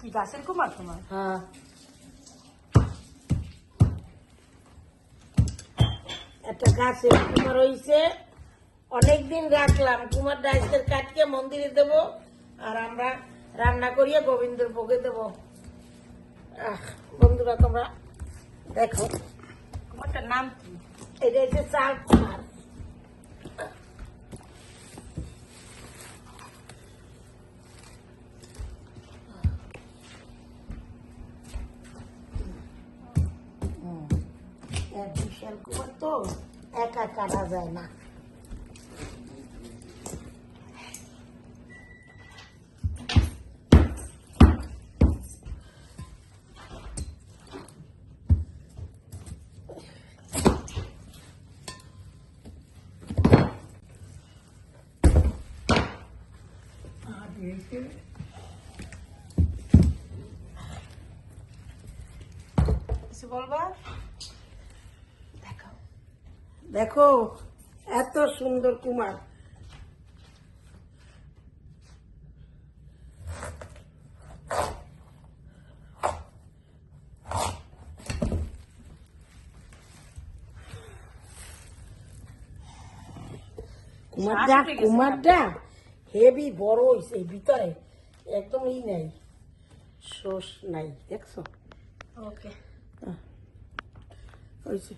কি গাছের কুমার তোমার? হ্যাঁ, একটা গাছের কুমার হইছে, অনেকদিন রাখলাম। কুমার ডাইসের কাটকে মন্দিরে দেব, আর আমরা রান্না করিয়ে গোবিন্দর ভোগে দেব। বন্ধুরা তোমরা দেখো, কুমারটার নাম কি? এটা হচ্ছে চাল কুমার। বিশাল কুমার তো একা কাটা যায় না। কিছু বলবা? দেখো দেখো এত সুন্দর কুমার। কুমারটা হেভি বড় হয়েছে, ভিতরে একদম ই নাই, শোষ নাই, দেখছো? ওকে হয়েছে।